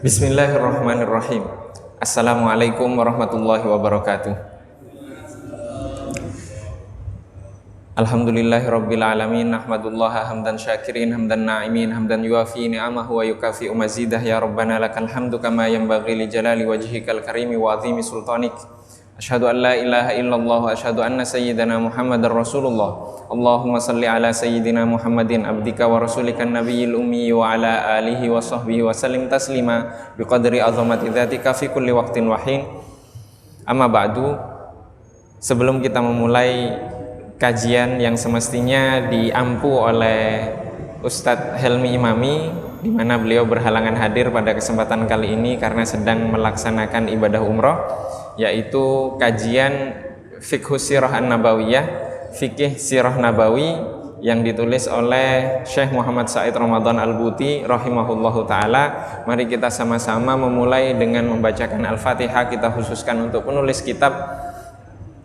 Bismillahirrahmanirrahim. Assalamualaikum warahmatullahi wabarakatuh. Alhamdulillahirabbil alamin, nahmadullaha hamdan syakirin, hamdan na'imin, hamdan yuafi ni'amahu wa yukafi'u mazidah. Ya Rabbana lakal hamdu kama yanbaghi li jalali wajhikal karimi wa 'azimi sultanik. Asyhadu an la ilaha illallah wa asyhadu anna sayyidana Muhammadar Rasulullah. Allahumma salli ala sayyidina Muhammadin abdika wa rasulikan nabiyil ummi wa ala alihi wa sahbihi wa sallim taslima biqadri azamati dzatika fi kulli waqtin wa hin. Amma ba'du. Sebelum kita memulai kajian yang semestinya diampu oleh Ustadz Helmi Imami, di mana beliau berhalangan hadir pada kesempatan kali ini karena sedang melaksanakan ibadah umroh, yaitu kajian Fiqh Sirah An-Nabawiyah, Fikih Sirah Nabawi, yang ditulis oleh Syekh Muhammad Said Ramadan Al-Buti rahimahullahu ta'ala. Mari kita sama-sama memulai dengan membacakan Al-Fatihah. Kita khususkan untuk penulis kitab,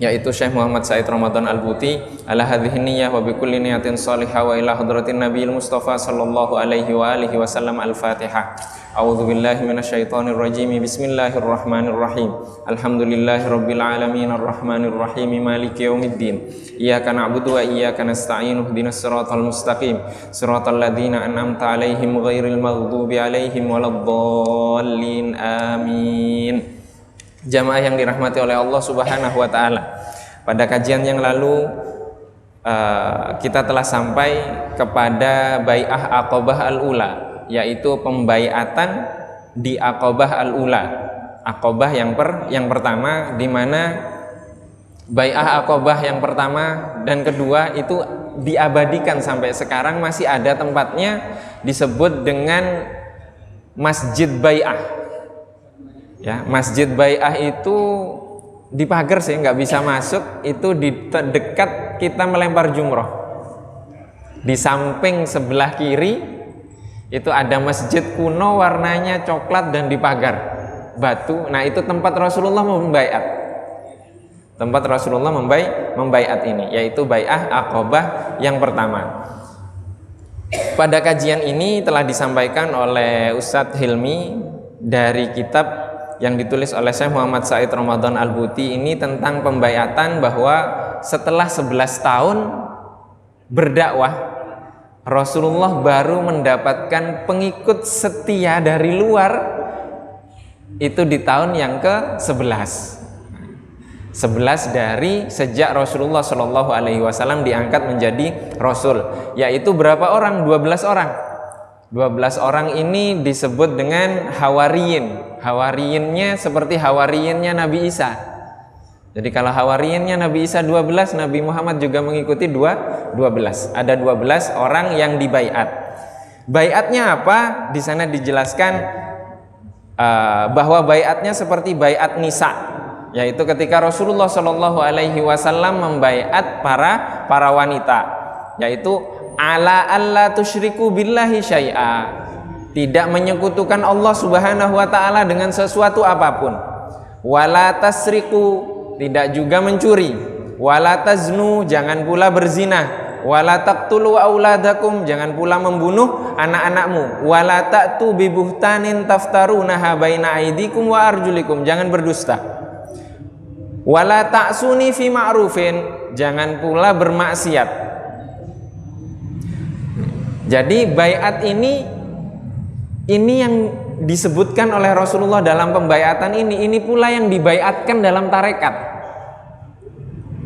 yaitu Syekh Muhammad Said Ramadan Al-Buti, ala hadhihi niyyah wa bikulli niyatin shalihah wa ila hadratin nabiyil mustafa sallallahu alaihi wa alihi wasallam. Al-Fatihah. A'udzu billahi minasyaitonir rajim. Bismillahirrahmanirrahim. Alhamdulillahirabbil alamin arrahmanir rahim maliki yaumiddin. Iyyaka na'budu wa iyyaka nasta'in. Ihdinas siratal mustaqim. Siratal ladzina an'amta 'alaihim ghairil maghdubi 'alaihim waladdallin. Amin. Jamaah yang dirahmati oleh Allah Subhanahu wa ta'ala, pada kajian yang lalu kita telah sampai kepada Bai'ah Aqabah Al-Ula, yaitu pembaiatan di Aqabah Al-Ula, Aqabah yang pertama, di mana Bai'ah Aqabah yang pertama dan kedua itu diabadikan sampai sekarang, masih ada tempatnya, disebut dengan Masjid Bai'ah. Ya, Masjid Bai'ah itu dipagar sih, nggak bisa masuk. Itu di dekat kita melempar jumroh. Di samping sebelah kiri itu ada masjid kuno, warnanya coklat dan dipagar batu. Nah, itu tempat Rasulullah membaiat. Tempat Rasulullah membaiat ini, yaitu Bai'ah Aqabah yang pertama. Pada kajian ini telah disampaikan oleh Ustadz Hilmi dari kitab yang ditulis oleh Syekh Muhammad Said Ramadan Al-Buti ini tentang pembaiatan, bahwa setelah 11 tahun berdakwah, Rasulullah baru mendapatkan pengikut setia dari luar itu di tahun yang ke-11. 11 dari sejak Rasulullah Shallallahu Alaihi Wasallam diangkat menjadi Rasul, yaitu berapa orang? 12 orang. 12 orang ini disebut dengan hawariyin. Hawariyinnya seperti hawariyinnya Nabi Isa. Jadi kalau hawariyinnya Nabi Isa 12, Nabi Muhammad juga mengikuti 12. Ada 12 orang yang dibaiat. Baiatnya apa? Di sana dijelaskan bahwa baiatnya seperti baiat nisa, yaitu ketika Rasulullah Shallallahu Alaihi Wasallam membaiat para wanita, yaitu ala alla tusyriku billahi syai'a, tidak menyekutukan Allah Subhanahu wa taala dengan sesuatu apapun. Wala tasriku, tidak juga mencuri. Wala taznu, jangan pula berzina. Wala taqtulu auladakum, jangan pula membunuh anak-anakmu. Wala ta'tu bi buhtanin taftarunaha baina aidikum wa arjulikum, jangan berdusta. Wala ta'suni fi ma'rufin, jangan pula bermaksiat. Jadi baiat ini yang disebutkan oleh Rasulullah dalam pembaiatan ini pula yang dibaiatkan dalam tarekat.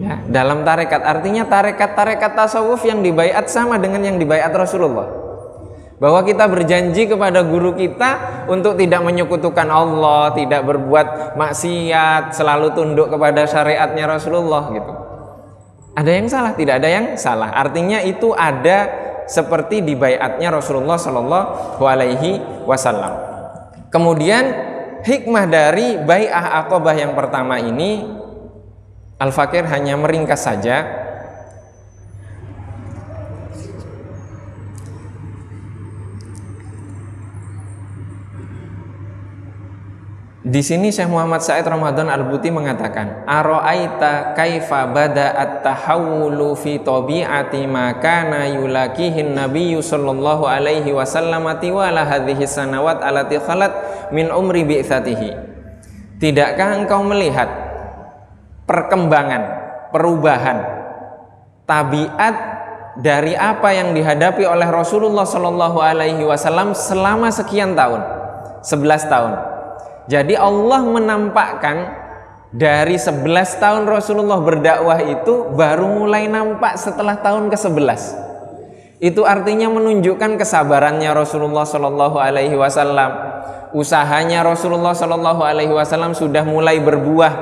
Ya, dalam tarekat, artinya tarekat tasawuf yang dibaiat sama dengan yang dibaiat Rasulullah. Bahwa kita berjanji kepada guru kita untuk tidak menyekutukan Allah, tidak berbuat maksiat, selalu tunduk kepada syariatnya Rasulullah gitu. Ada yang salah? Tidak ada yang salah. Artinya itu ada seperti di baiatnya Rasulullah Shallallahu Alaihi Wasallam. Kemudian hikmah dari Bai'ah Aqabah yang pertama ini, Al-Fakir hanya meringkas saja. Di sini Syekh Muhammad Said Ramadan Al-Buti mengatakan, "Ara'aita kaifa bada'at tahawulu fi tabi'ati ma kana yulakihin nabiyyu sallallahu alaihi wasallam tiwala hadhihi sanawat allati khalat min umri bi'tsatihi." Tidakkah engkau melihat perkembangan, perubahan tabiat dari apa yang dihadapi oleh Rasulullah sallallahu alaihi wasallam selama sekian tahun, 11 tahun. Jadi Allah menampakkan dari 11 tahun Rasulullah berdakwah itu baru mulai nampak setelah tahun ke-11. Itu artinya menunjukkan kesabarannya Rasulullah Shallallahu Alaihi Wasallam. Usahanya Rasulullah Shallallahu Alaihi Wasallam sudah mulai berbuah.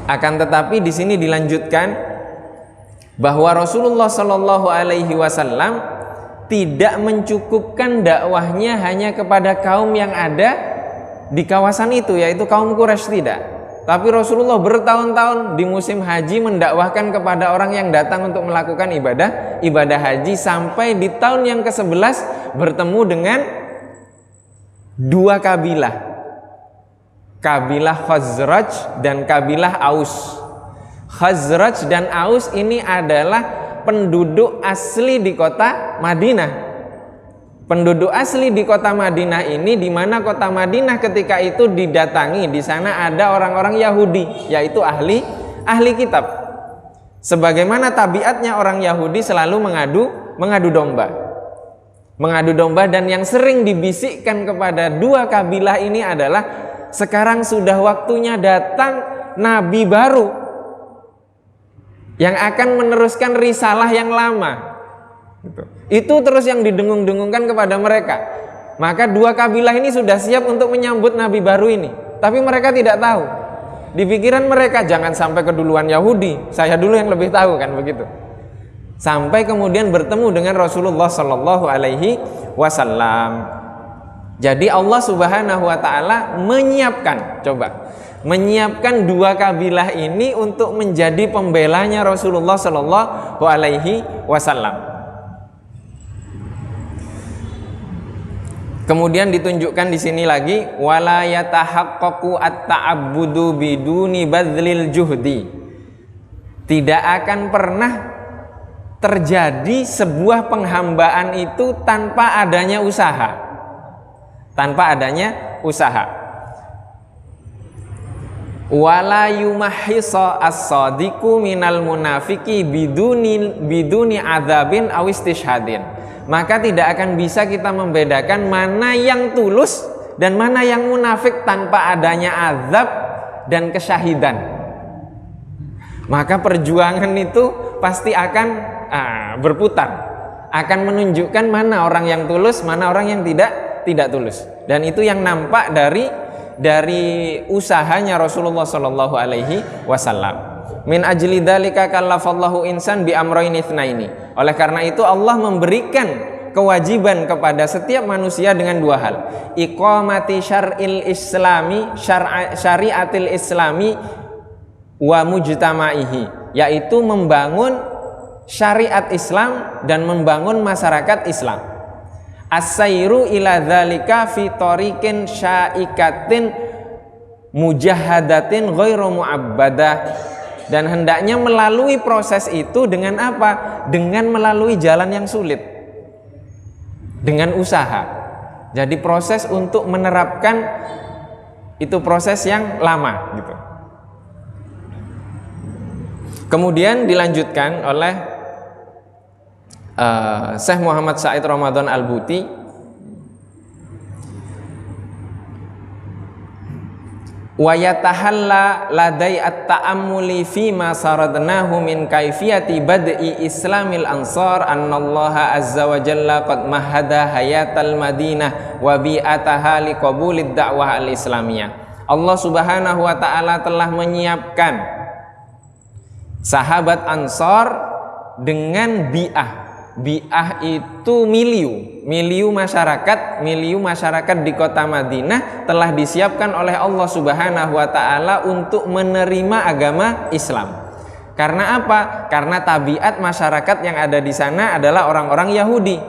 Akan tetapi di sini dilanjutkan bahwa Rasulullah Shallallahu Alaihi Wasallam tidak mencukupkan dakwahnya hanya kepada kaum yang ada di kawasan itu, yaitu kaum Quraisy, tidak. Tapi Rasulullah bertahun-tahun di musim haji mendakwahkan kepada orang yang datang untuk melakukan ibadah haji, sampai di tahun yang ke-11 bertemu dengan dua kabilah, kabilah Khazraj dan kabilah Aus. Khazraj dan Aus ini adalah penduduk asli di kota Madinah. Penduduk asli di kota Madinah ini, di mana kota Madinah ketika itu didatangi, di sana ada orang-orang Yahudi, yaitu ahli kitab. Sebagaimana tabiatnya orang Yahudi selalu mengadu domba, dan yang sering dibisikkan kepada dua kabilah ini adalah, sekarang sudah waktunya datang nabi baru yang akan meneruskan risalah yang lama. Itu terus yang didengung-dengungkan kepada mereka. Maka dua kabilah ini sudah siap untuk menyambut nabi baru ini, tapi mereka tidak tahu. Di pikiran mereka, jangan sampai keduluan Yahudi, saya dulu yang lebih tahu, kan begitu. Sampai kemudian bertemu dengan Rasulullah Shallallahu Alaihi Wasallam. Jadi Allah Subhanahu Wa Taala menyiapkan dua kabilah ini untuk menjadi pembelanya Rasulullah Shallallahu Alaihi Wasallam. Kemudian ditunjukkan di sini lagi, wala yatahaqqaqu at-ta'abbudu biduni badlil juhdi. Tidak akan pernah terjadi sebuah penghambaan itu tanpa adanya usaha. Wala yumahhisa as-sadiqu minal munafiki biduni adzabin aw istishhadin. Maka tidak akan bisa kita membedakan mana yang tulus dan mana yang munafik tanpa adanya azab dan kesyahidan. Maka perjuangan itu pasti akan berputar, akan menunjukkan mana orang yang tulus, mana orang yang tidak tulus. Dan itu yang nampak dari usahanya Rasulullah Shallallahu Alaihi Wasallam. Min ajli dzalika kallafallahu insan bi amrayn itsnaini. Oleh karena itu Allah memberikan kewajiban kepada setiap manusia dengan dua hal. Iqamati syar'il islami, syariatil islami wa mujtama'ihi, yaitu membangun syariat Islam dan membangun masyarakat Islam. As-sairu ila dzalika fi tariqin syaikatin mujahadatin ghairu mu'abbadah. Dan hendaknya melalui proses itu dengan apa? Dengan melalui jalan yang sulit, dengan usaha. Jadi proses untuk menerapkan itu proses yang lama gitu. Kemudian dilanjutkan oleh Syekh Muhammad Said Ramadan Al-Buti, wa yatahalla ladai at-ta'ammuli fi ma saradnahu min kaifiyati bad'i islamil ansar annallaha azza wa jalla qad mahada hayatal madinah wa bi'ataha liqabulid da'wah al-islamiyah. Allah Subhanahu wa taala telah menyiapkan sahabat Ansar dengan bi'ah. Bi'ah itu miliu masyarakat di kota Madinah telah disiapkan oleh Allah Subhanahu wa taala untuk menerima agama Islam. Karena apa? Karena tabiat masyarakat yang ada di sana adalah orang-orang Yahudi.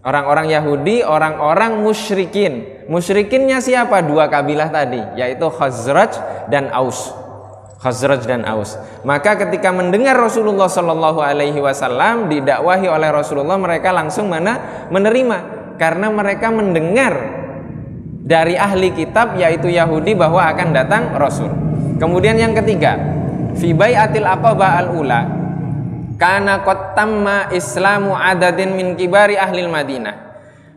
Orang-orang Yahudi, orang-orang musyrikin. Musyrikinnya siapa? Dua kabilah tadi, yaitu Khazraj dan Aus. Khazraj dan Aus. Maka ketika mendengar Rasulullah Shallallahu Alaihi Wasallam didakwahi oleh Rasulullah, mereka langsung menerima, karena mereka mendengar dari ahli kitab yaitu Yahudi bahwa akan datang Rasul. Kemudian yang ketiga, fi bai'atil aqabah al-ula kana qad tamma islamu adadin min kibari ahlil Madinah.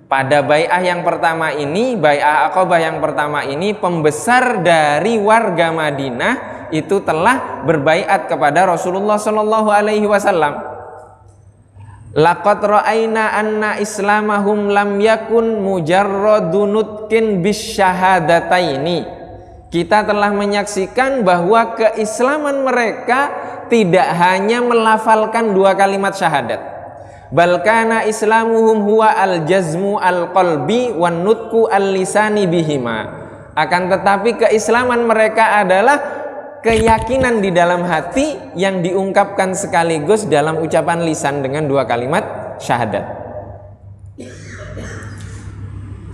Pada bai'ah yang pertama ini, bai'ah Aqabah yang pertama ini, pembesar dari warga Madinah itu telah berbaiat kepada Rasulullah Shallallahu Alaihi Wasallam. Laqad ra'aina anna islamahum lam yakun mujarradun nutqin bisyahadataini. Kita telah menyaksikan bahwa keislaman mereka tidak hanya melafalkan dua kalimat syahadat, bal kana islamuhum huwa al-jazmu al-qalbi wan nutqu al-lisani bihima. Akan tetapi keislaman mereka adalah keyakinan di dalam hati yang diungkapkan sekaligus dalam ucapan lisan dengan dua kalimat syahadat.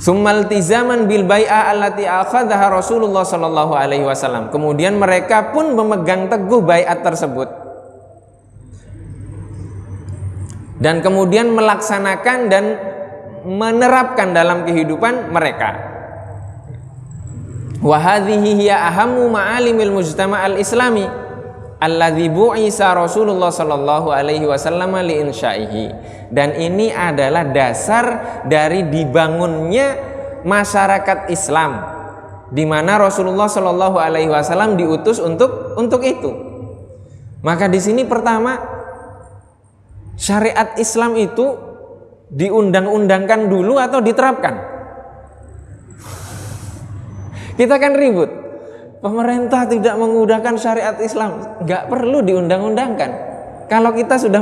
Summal tizaman bil bai'ah allati akhadhaha Rasulullah sallallahu alaihi wasallam. Kemudian mereka pun memegang teguh baiat tersebut. Dan kemudian melaksanakan dan menerapkan dalam kehidupan mereka. Wa hadhihi hiya ahammu ma'alimil mujtama' al-islami alladzi bu'isa Rasulullah sallallahu alaihi wasallam li insya'ihi. Dan ini adalah dasar dari dibangunnya masyarakat Islam, di mana Rasulullah sallallahu alaihi wasallam diutus untuk itu. Maka di sini pertama, syariat Islam itu diundang-undangkan dulu atau diterapkan? Kita kan ribut. Pemerintah tidak mengundangkan syariat Islam, nggak perlu diundang-undangkan. Kalau kita sudah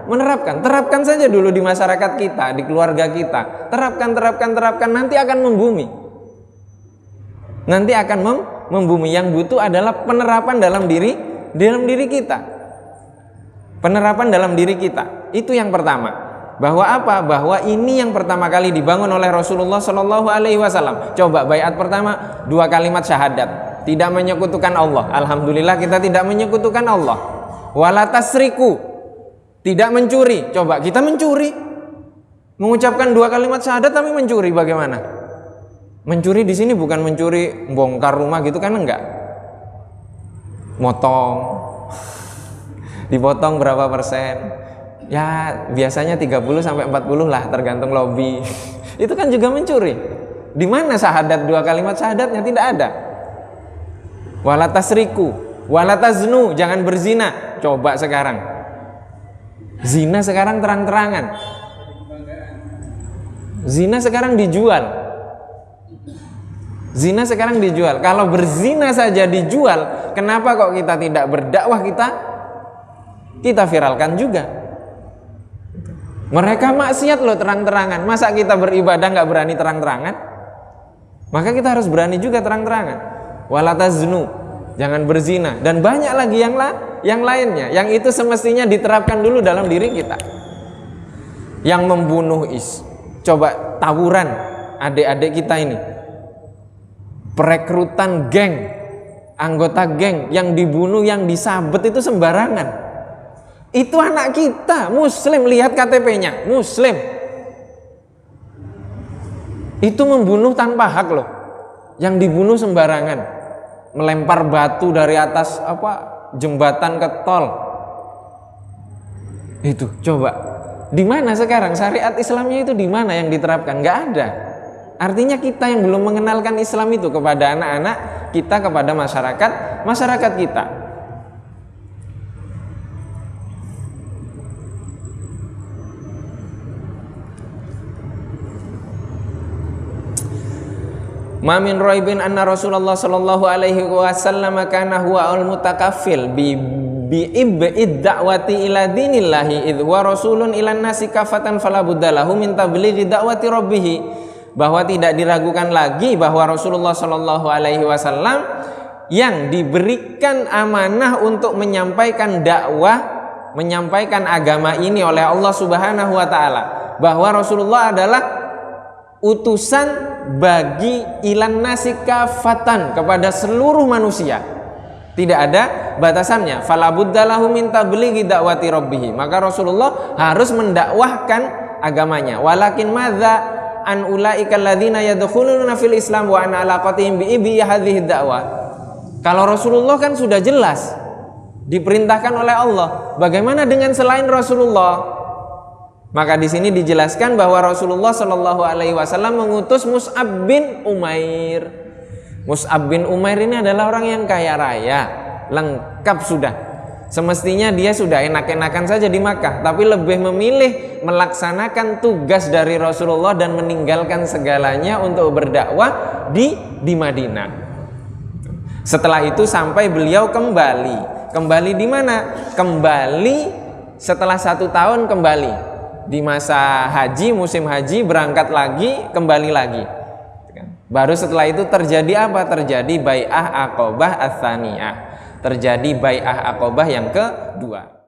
menerapkan, terapkan saja dulu di masyarakat kita, di keluarga kita. Terapkan, nanti akan membumi. Nanti akan membumi. Yang butuh adalah penerapan dalam diri kita. Penerapan dalam diri kita. Itu yang pertama. Bahwa apa? Bahwa ini yang pertama kali dibangun oleh Rasulullah Shallallahu Alaihi Wasallam. Coba baiat pertama, dua kalimat syahadat, tidak menyekutukan Allah. Alhamdulillah kita tidak menyekutukan Allah. Wala tasriku, tidak mencuri. Coba kita mencuri, mengucapkan dua kalimat syahadat tapi mencuri, bagaimana? Mencuri di sini bukan mencuri bongkar rumah gitu kan, enggak. Motong, dipotong berapa persen? Ya biasanya 30-40 lah, tergantung lobby. Itu kan juga mencuri. Di mana syahadat, dua kalimat syahadatnya? Tidak ada. Wala tasriku, wala taznu, jangan berzina. Coba sekarang, zina sekarang terang-terangan. Zina sekarang dijual. Zina sekarang dijual. Kalau berzina saja dijual, kenapa kok kita tidak berdakwah, kita viralkan juga? Mereka maksiat loh terang-terangan. Masa kita beribadah nggak berani terang-terangan? Maka kita harus berani juga terang-terangan. Wala taznu, jangan berzina, dan banyak lagi yang lainnya. Yang itu semestinya diterapkan dulu dalam diri kita. Yang membunuh coba tawuran adik-adik kita ini, perekrutan geng, anggota geng, yang dibunuh, yang disabet itu sembarangan. Itu anak kita, muslim, lihat KTP-nya, muslim. Itu membunuh tanpa hak loh. Yang dibunuh sembarangan, melempar batu dari atas jembatan ke tol. Itu coba, di mana sekarang syariat Islamnya itu, di mana yang diterapkan? Nggak ada. Artinya kita yang belum mengenalkan Islam itu kepada anak-anak kita, kepada masyarakat kita. Ma min raibin anna Rasulullah sallallahu alaihi wasallam kana huwa al-mutakaffil bi ib'id da'wati ila dinillahi idh wa rasulun ilan nasi kafatan fala buddalahu min tablighi da'wati rabbih. Bahwa tidak diragukan lagi bahwa Rasulullah sallallahu alaihi wasallam yang diberikan amanah untuk menyampaikan dakwah, menyampaikan agama ini oleh Allah Subhanahu wa taala. bahwa Rasulullah adalah utusan bagi ilan nasi kafatan, kepada seluruh manusia. Tidak ada batasannya. Fala buddalahu min tablighi da'wati rabbih. Maka Rasulullah harus mendakwahkan agamanya. Walakin madza an ulaika alladzina yadkhuluna fil Islam wa an alaqatihim bi hadhihi da'wah. Kalau Rasulullah kan sudah jelas diperintahkan oleh Allah. Bagaimana dengan selain Rasulullah? Maka di sini dijelaskan bahwa Rasulullah Shallallahu Alaihi Wasallam mengutus Mus'ab bin Umair. Mus'ab bin Umair ini adalah orang yang kaya raya, lengkap sudah. Semestinya dia sudah enak-enakan saja di Makkah, tapi lebih memilih melaksanakan tugas dari Rasulullah dan meninggalkan segalanya untuk berdakwah di Madinah. Setelah itu sampai beliau kembali di mana? Kembali setelah 1 tahun kembali. Di masa haji, musim haji, berangkat lagi, kembali lagi. Baru setelah itu terjadi apa? Terjadi bai'ah Aqabah ats-tsaniyah. Terjadi bai'ah Aqabah yang kedua.